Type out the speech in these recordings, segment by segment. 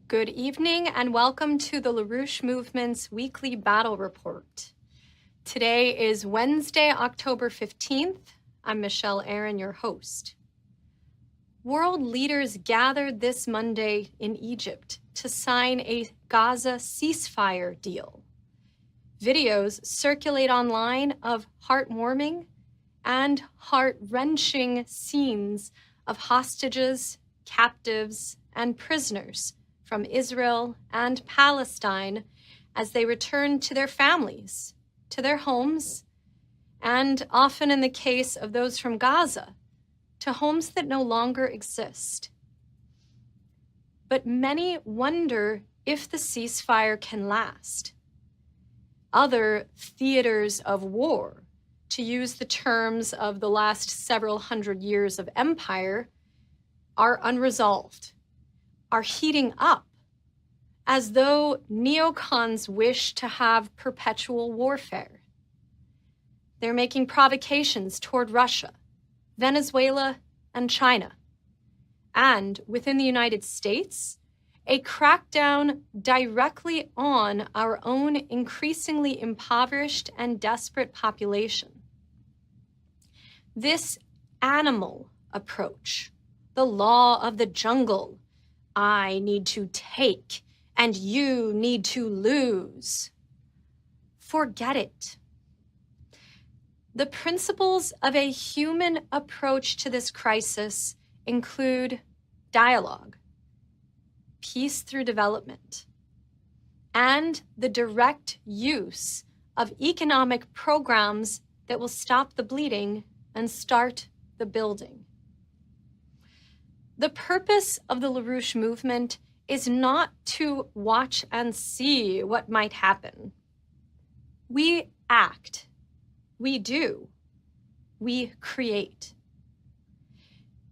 Good evening and welcome to the LaRouche Movement's weekly battle report. Today is Wednesday, October 15th. I'm Michelle Aaron, your host. World leaders gathered this Monday in Egypt to sign a Gaza ceasefire deal. Videos circulate online of heartwarming and heart-wrenching scenes of hostages, captives, and prisoners from Israel and Palestine as they return to their families, to their homes, and often in the case of those from Gaza, to homes that no longer exist. But many wonder if the ceasefire can last. Other theaters of war, to use the terms of the last several hundred years of empire, are unresolved, are heating up, as though neocons wish to have perpetual warfare. They're making provocations toward Russia, Venezuela, and China. And within the United States, a crackdown directly on our own increasingly impoverished and desperate population. This animal approach, the law of the jungle, I need to take and you need to lose. Forget it. The principles of a human approach to this crisis include dialogue, peace through development, and the direct use of economic programs that will stop the bleeding and start the building. The purpose of the LaRouche movement is not to watch and see what might happen. We act, we do, we create.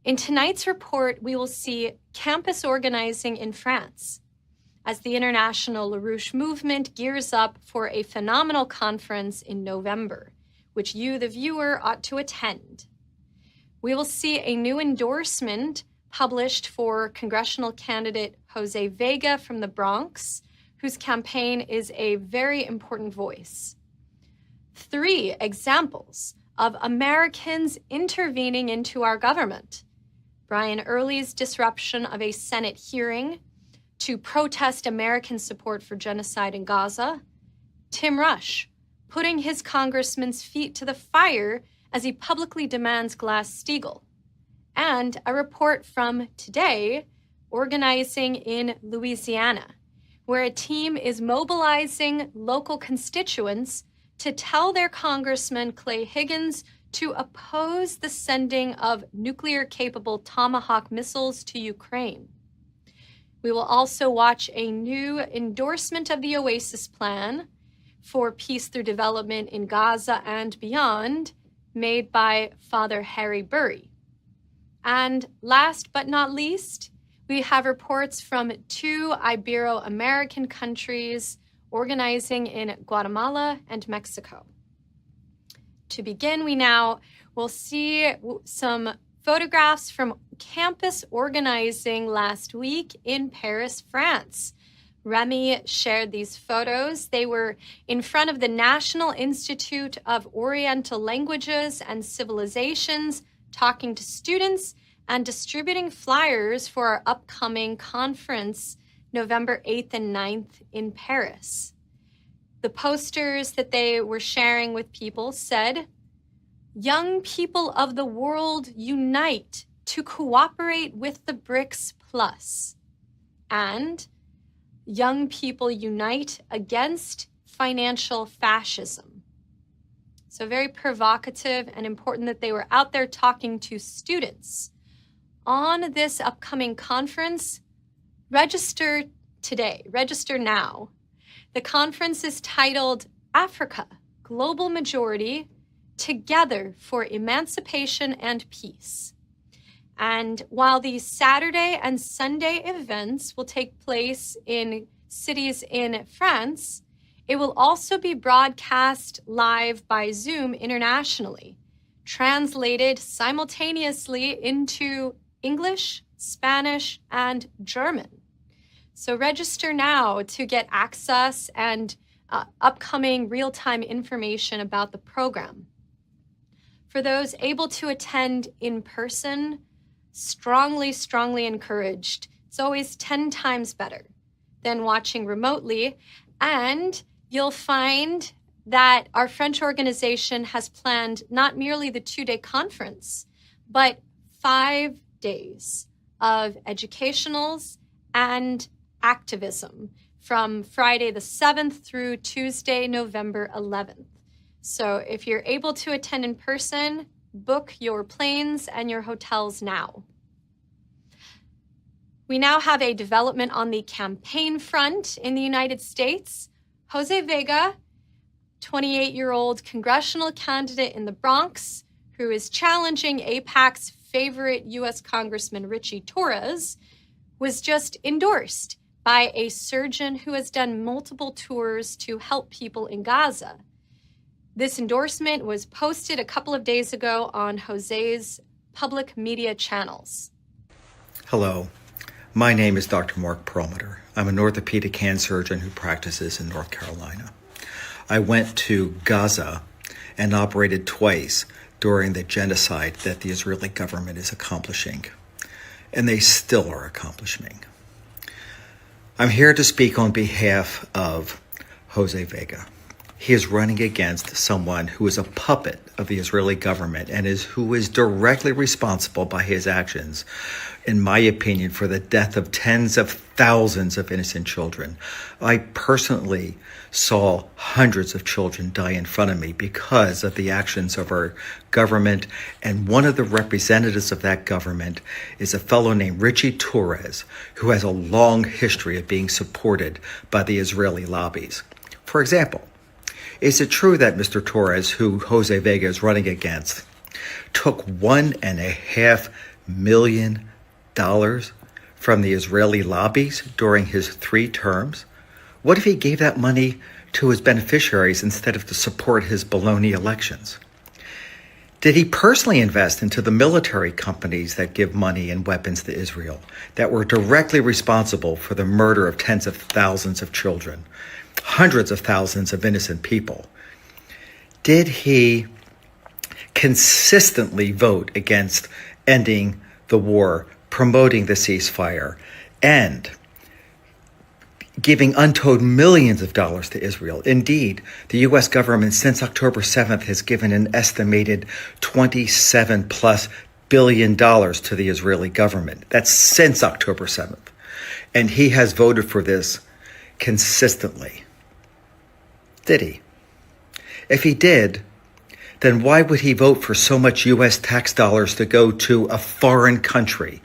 In tonight's report, we will see campus organizing in France as the International LaRouche movement gears up for a phenomenal conference in November, which you, the viewer, ought to attend. We will see a new endorsement published for Congressional Candidate Jose Vega from the Bronx, whose campaign is a very important voice. 3 examples of Americans intervening into our government. Brian Early's disruption of a Senate hearing to protest American support for genocide in Gaza. Tim Rush putting his congressman's feet to the fire as he publicly demands Glass-Steagall. And a report from today, organizing in Louisiana, where a team is mobilizing local constituents to tell their Congressman Clay Higgins to oppose the sending of nuclear-capable Tomahawk missiles to Ukraine. We will also watch a new endorsement of the Oasis Plan for peace through development in Gaza and beyond, made by Father Harry Burry. And last but not least, we have reports from 2 Ibero-American countries organizing in Guatemala and Mexico. To begin, we now will see some photographs from campus organizing last week in Paris, France. Remy shared these photos. They were in front of the National Institute of Oriental Languages and Civilizations, talking to students and distributing flyers for our upcoming conference, November 8th and 9th in Paris. The posters that they were sharing with people said, "Young people of the world unite to cooperate with the BRICS Plus," and "Young people unite against financial fascism." So very provocative and important that they were out there talking to students. On this upcoming conference, register today, register now. The conference is titled Africa, Global Majority, Together for Emancipation and Peace. And while these Saturday and Sunday events will take place in cities in France, it will also be broadcast live by Zoom internationally, translated simultaneously into English, Spanish, and German. So register now to get access and upcoming real-time information about the program. For those able to attend in person, strongly encouraged. It's always 10 times better than watching remotely. And you'll find that our French organization has planned not merely the 2-day conference, but 5 days of educationals and activism from Friday the 7th through Tuesday, November 11th. So if you're able to attend in person, book your planes and your hotels now. We now have a development on the campaign front in the United States. Jose Vega, 28-year-old congressional candidate in the Bronx, who is challenging AIPAC's favorite U.S. Congressman Richie Torres, was just endorsed by a surgeon who has done multiple tours to help people in Gaza. This endorsement was posted a couple of days ago on Jose's public media channels. Hello, my name is Dr. Mark Pearlmutter. I'm an orthopedic hand surgeon who practices in North Carolina. I went to Gaza and operated twice during the genocide that the Israeli government is accomplishing, and they still are accomplishing. I'm here to speak on behalf of Jose Vega. He is running against someone who is a puppet of the Israeli government and who is directly responsible by his actions, in my opinion, for the death of tens of thousands of innocent children. I personally saw hundreds of children die in front of me because of the actions of our government, and one of the representatives of that government is a fellow named Richie Torres, who has a long history of being supported by the Israeli lobbies. For example, is it true that Mr. Torres, who Jose Vega is running against, took $1.5 million from the Israeli lobbies during his 3 terms? What if he gave that money to his beneficiaries instead of to support his baloney elections? Did he personally invest into the military companies that give money and weapons to Israel that were directly responsible for the murder of tens of thousands of children, hundreds of thousands of innocent people? Did he consistently vote against ending the war, promoting the ceasefire, and giving untold millions of dollars to Israel? Indeed, the U.S. government since October 7th has given an estimated $27+ billion to the Israeli government. That's since October 7th. And he has voted for this consistently. Did he? If he did, then why would he vote for so much U.S. tax dollars to go to a foreign country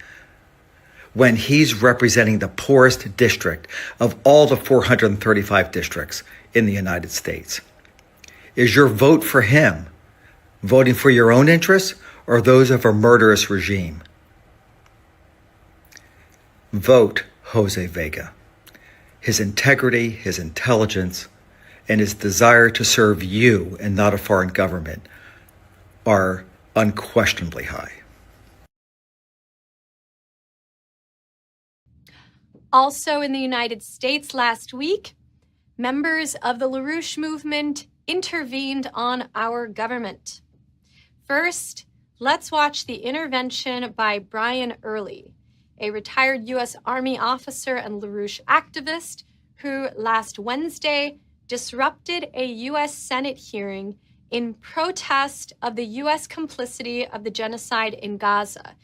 when he's representing the poorest district of all the 435 districts in the United States? Is your vote for him voting for your own interests or those of a murderous regime? Vote Jose Vega. His integrity, his intelligence, and his desire to serve you and not a foreign government are unquestionably high. Also in the United States last week, members of the LaRouche movement intervened on our government. First, let's watch the intervention by Brian Early, a retired U.S. Army officer and LaRouche activist who last Wednesday disrupted a U.S. Senate hearing in protest of the U.S. complicity of the genocide in Gaza.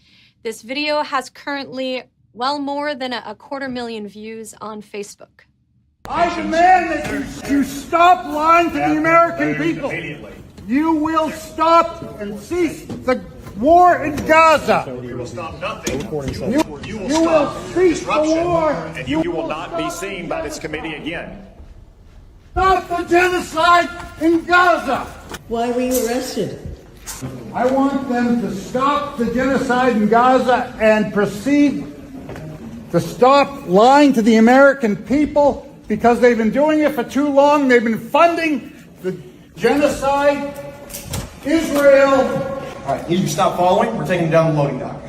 This video has currently well more than 250,000 views on Facebook. I demand that you stop lying to the American people. You will stop and cease the war in Gaza. You will stop nothing. You will cease the war. And you will not be seen by this committee again. Stop the genocide in Gaza. Why were you arrested? I want them to stop the genocide in Gaza and proceed to stop lying to the American people, because they've been doing it for too long. They've been funding the genocide. Israel. All right, need you to stop following. We're taking down the loading dock.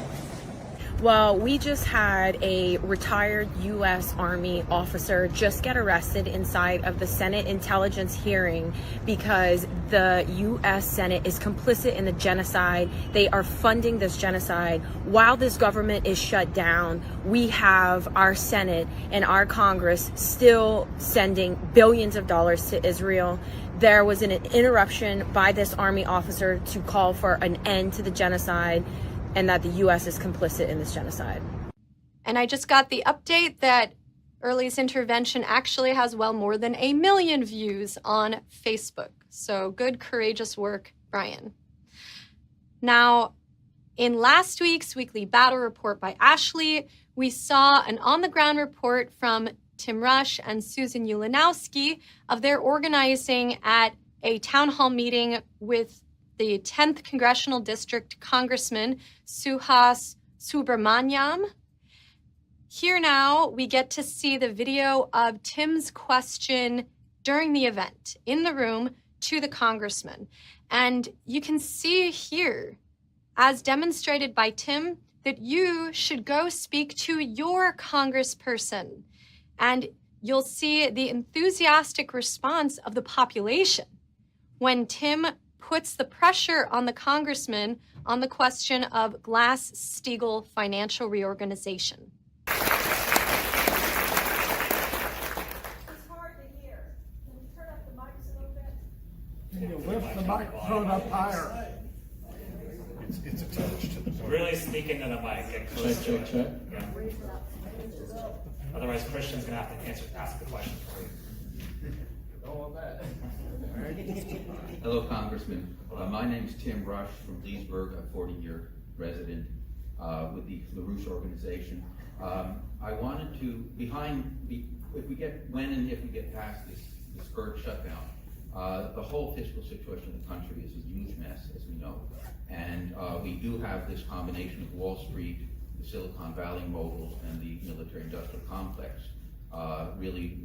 Well, we just had a retired U.S. Army officer just get arrested inside of the Senate intelligence hearing because the U.S. Senate is complicit in the genocide. They are funding this genocide. While this government is shut down, we have our Senate and our Congress still sending billions of dollars to Israel. There was an interruption by this Army officer to call for an end to the genocide, and that the U.S. is complicit in this genocide. And I just got the update that Early's intervention actually has well more than 1 million views on Facebook. So good, courageous work, Brian. Now, in last week's weekly battle report by Ashley, we saw an on-the-ground report from Tim Rush and Susan Ulanowski of their organizing at a town hall meeting with the 10th Congressional District Congressman Suhas Subramanyam. Here now, we get to see the video of Tim's question during the event in the room to the congressman. And you can see here, as demonstrated by Tim, that you should go speak to your congressperson. And you'll see the enthusiastic response of the population when Tim puts the pressure on the congressman on the question of Glass-Steagall financial reorganization. It's hard to hear. Can you turn up the mics a little bit? Can you lift the microphone up higher? It's attached to the board. Really speak into the mic. Get close to it. Yeah. Otherwise, Christian's gonna have to ask the question for you. Hello, Congressman. My name is Tim Rush from Leesburg, a 40-year resident with the LaRouche organization. I wanted to, when and if we get past this bird shutdown, the whole fiscal situation of the country is a huge mess, as we know. And we do have this combination of Wall Street, the Silicon Valley moguls, and the military-industrial complex really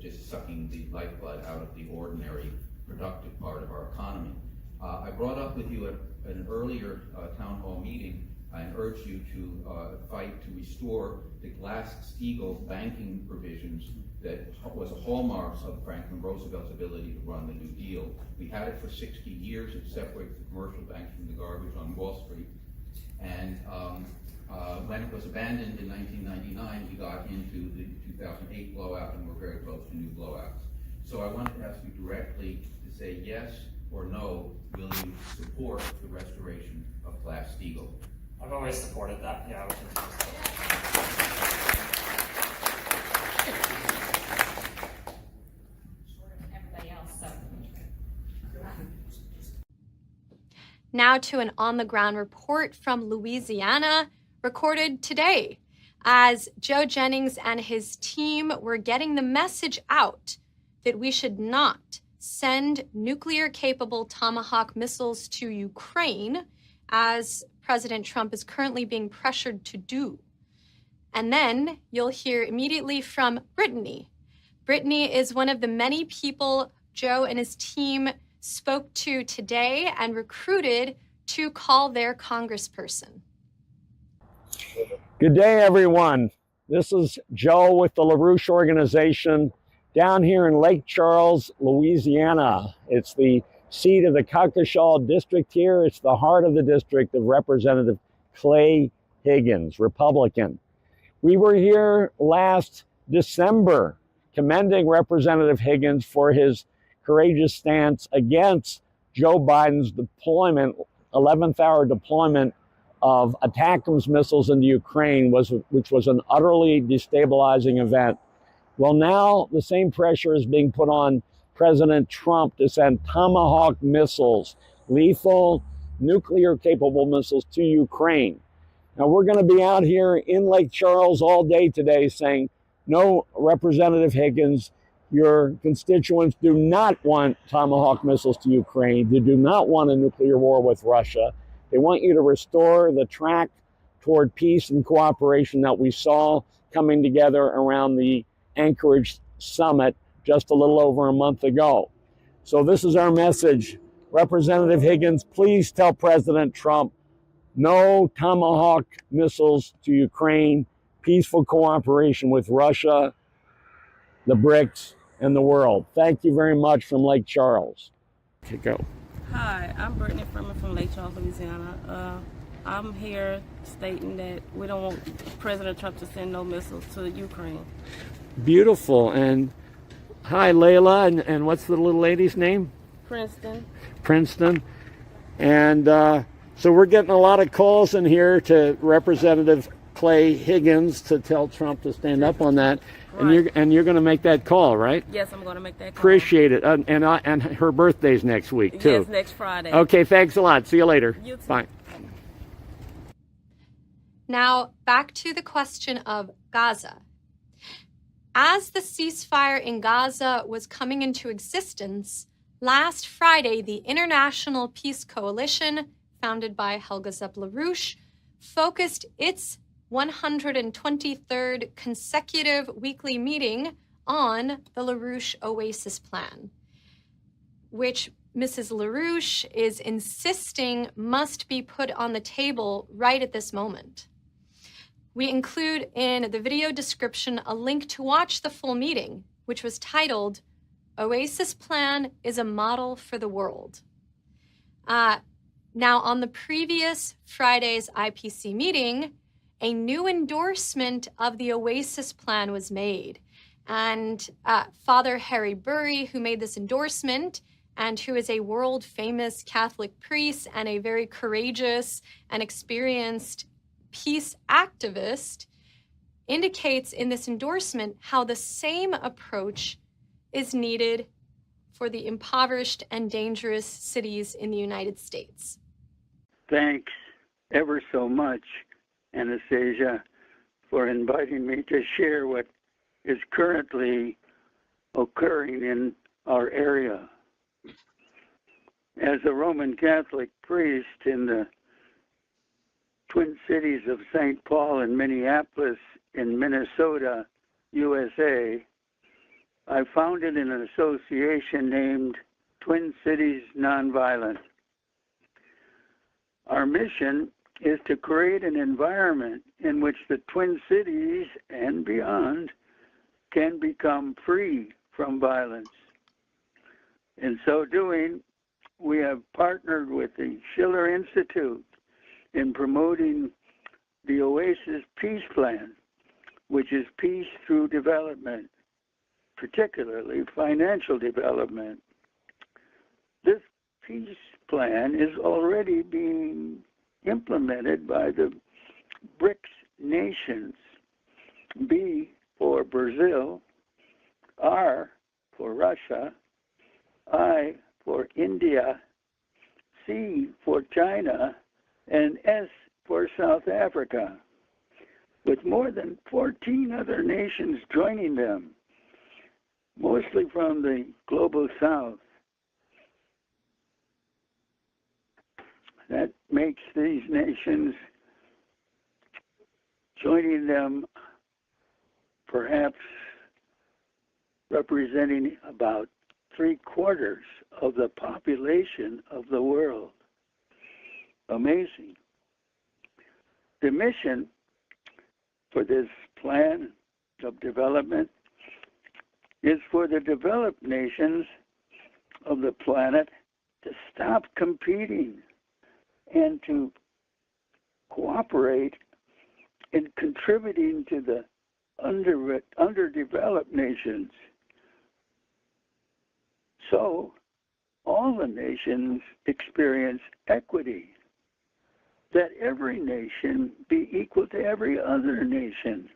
just sucking the lifeblood out of the ordinary productive part of our economy. I brought up with you at an earlier town hall meeting and urged you to fight to restore the Glass-Steagall banking provisions that was a hallmark of Franklin Roosevelt's ability to run the New Deal. We had it for 60 years. It separates the commercial banks from the garbage on Wall Street. And when it was abandoned in 1999, we got into the 2008 blowout, and we're very close to new blowouts. So I wanted to ask you directly to say yes or no, will you support the restoration of Glass-Steagall? I've always supported that. Yeah, I would continue to support Everybody else, so. Now to an on-the-ground report from Louisiana, recorded today, as Joe Jennings and his team were getting the message out that we should not send nuclear-capable Tomahawk missiles to Ukraine, as President Trump is currently being pressured to do. And then you'll hear immediately from Brittany. Brittany is one of the many people Joe and his team spoke to today and recruited to call their congressperson. Good day, everyone. This is Joe with the LaRouche organization down here in Lake Charles, Louisiana. It's the seat of the Caucasian district here. It's the heart of the district of Representative Clay Higgins, Republican. We were here last December commending Representative Higgins for his courageous stance against Joe Biden's deployment, 11th hour deployment of ATACMS missiles into Ukraine, which was an utterly destabilizing event. Well, now the same pressure is being put on President Trump to send Tomahawk missiles, lethal nuclear-capable missiles to Ukraine. Now, we're going to be out here in Lake Charles all day today saying, no, Representative Higgins, your constituents do not want Tomahawk missiles to Ukraine. They do not want a nuclear war with Russia. They want you to restore the track toward peace and cooperation that we saw coming together around the Anchorage summit just a little over a month ago. So this is our message. Representative Higgins, please tell President Trump, no Tomahawk missiles to Ukraine, peaceful cooperation with Russia, the BRICS, and the world. Thank you very much from Lake Charles. Okay, go. Hi, I'm Brittany Freeman from Lake Charles, Louisiana. I'm here stating that we don't want President Trump to send no missiles to Ukraine. Beautiful. And hi, Layla. And what's the little lady's name? Princeton. Princeton. And so we're getting a lot of calls in here to Representative Clay Higgins to tell Trump to stand up on that. Right. And you're going to make that call, right? Yes, I'm going to make that call. Appreciate it. And her birthday's next week, too. Yes, next Friday. Okay, thanks a lot. See you later. You too. Bye. Now, back to the question of Gaza. As the ceasefire in Gaza was coming into existence, last Friday, the International Peace Coalition, founded by Helga LaRouche, focused its 123rd consecutive weekly meeting on the LaRouche Oasis Plan, which Mrs. LaRouche is insisting must be put on the table right at this moment. We include in the video description a link to watch the full meeting, which was titled, Oasis Plan is a Model for the World. Now, on the previous Friday's IPC meeting, a new endorsement of the Oasis Plan was made. And Father Harry Burry, who made this endorsement, and who is a world-famous Catholic priest and a very courageous and experienced peace activist, indicates in this endorsement how the same approach is needed for the impoverished and dangerous cities in the United States. Thanks ever so much, Anastasia, for inviting me to share what is currently occurring in our area. As a Roman Catholic priest in the Twin Cities of St. Paul and Minneapolis in Minnesota, USA, I founded an association named Twin Cities Nonviolent. Our mission is to create an environment in which the Twin Cities and beyond can become free from violence. In so doing, we have partnered with the Schiller Institute in promoting the Oasis Peace Plan, which is peace through development, particularly financial development. This peace plan is already being implemented by the BRICS nations, B for Brazil, R for Russia, I for India, C for China, and S for South Africa, with more than 14 other nations joining them, mostly from the global south. That makes these nations, joining them, perhaps representing about 3/4 of the population of the world. Amazing. The mission for this plan of development is for the developed nations of the planet to stop competing and to cooperate in contributing to the underdeveloped nations. So all the nations experience equity, that every nation be equal to every other nation.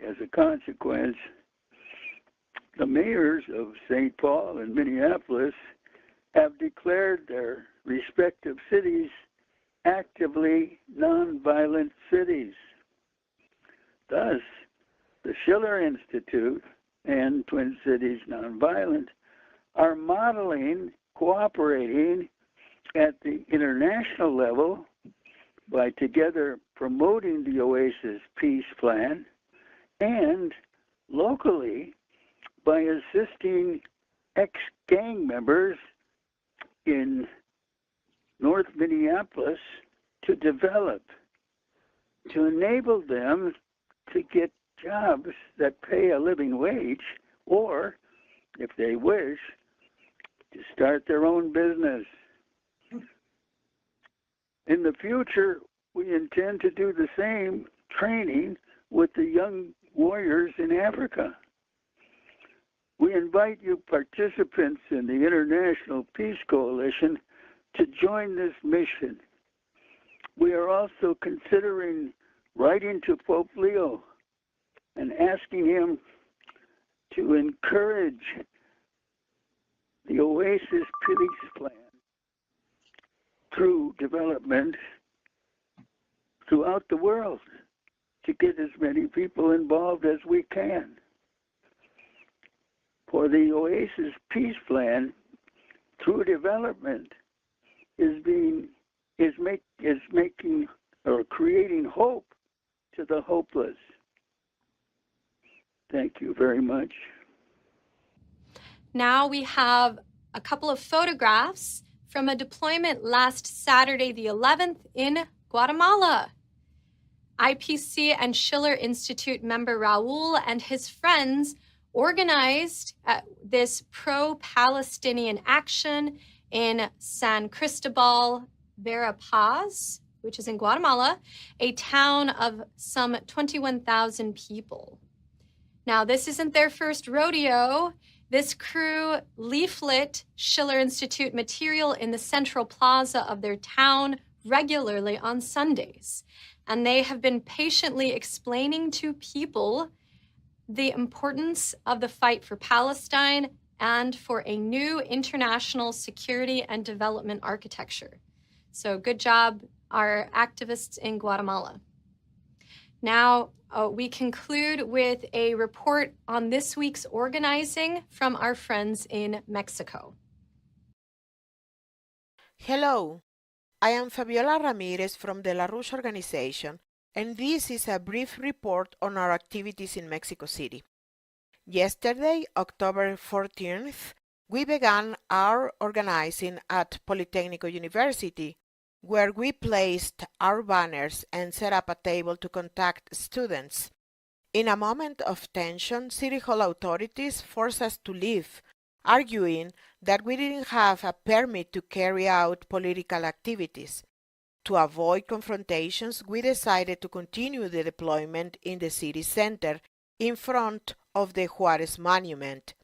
As a consequence, the mayors of St. Paul and Minneapolis have declared their respective cities actively nonviolent cities. Thus, the Schiller Institute and Twin Cities Nonviolent are modeling cooperating at the international level by together promoting the Oasis Peace Plan, and locally by assisting ex-gang members in North Minneapolis to develop, to enable them to get jobs that pay a living wage, or, if they wish, to start their own business. In the future, we intend to do the same training with the young warriors in Africa. We invite you participants in the International Peace Coalition to join this mission. We are also considering writing to Pope Leo and asking him to encourage the Oasis Peace Plan through development throughout the world to get as many people involved as we can. For the Oasis Peace Plan, through development, is making or creating hope to the hopeless. Thank you very much. Now we have a couple of photographs from a deployment last Saturday, the 11th, in Guatemala. IPC and Schiller Institute member Raul and his friends organized this pro-Palestinian action in San Cristobal, Verapaz, which is in Guatemala, a town of some 21,000 people. Now, this isn't their first rodeo. This crew leaflet Schiller Institute material in the central plaza of their town regularly on Sundays. And they have been patiently explaining to people the importance of the fight for Palestine and for a new international security and development architecture. So good job, our activists in Guatemala. Now, we conclude with a report on this week's organizing from our friends in Mexico. Hello, I am Fabiola Ramirez from the LaRouche organization, and this is a brief report on our activities in Mexico City. Yesterday, October 14th, we began our organizing at Polytechnico University, where we placed our banners and set up a table to contact students. In a moment of tension, City Hall authorities forced us to leave, arguing that we didn't have a permit to carry out political activities. To avoid confrontations, we decided to continue the deployment in the city center in front of the Juarez Monument.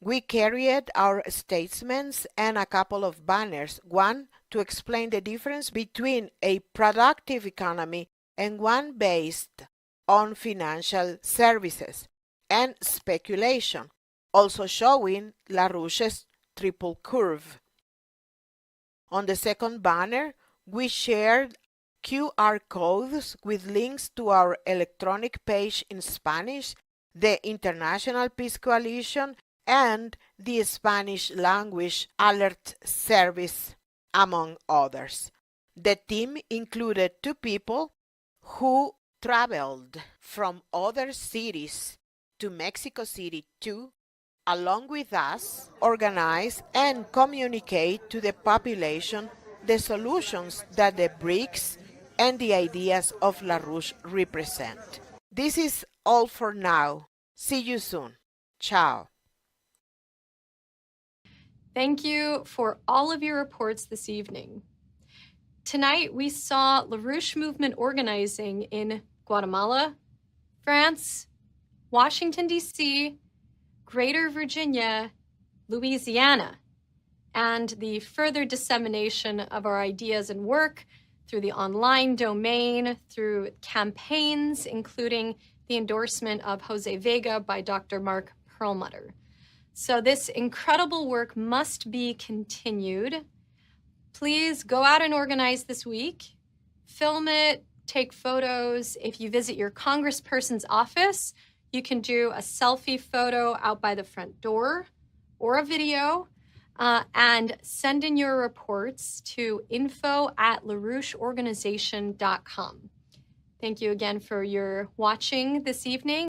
We carried our statements and a couple of banners, one to explain the difference between a productive economy and one based on financial services and speculation, also showing LaRouche's triple curve. On the second banner, we shared QR codes with links to our electronic page in Spanish, the International Peace Coalition, and the Spanish language alert service, among others. The team included 2 people who traveled from other cities to Mexico City to, along with us, organize and communicate to the population the solutions that the BRICS and the ideas of LaRouche represent. This is all for now. See you soon. Ciao. Thank you for all of your reports this evening. Tonight, we saw LaRouche movement organizing in Guatemala, France, Washington, D.C., Greater Virginia, Louisiana, and the further dissemination of our ideas and work through the online domain, through campaigns, including the endorsement of Jose Vega by Dr. Mark Pearlmutter. So this incredible work must be continued. Please go out and organize this week. Film it, take photos. If you visit your congressperson's office, you can do a selfie photo out by the front door or a video, and send in your reports to info@laroucheorganization.com. Thank you again for your watching this evening.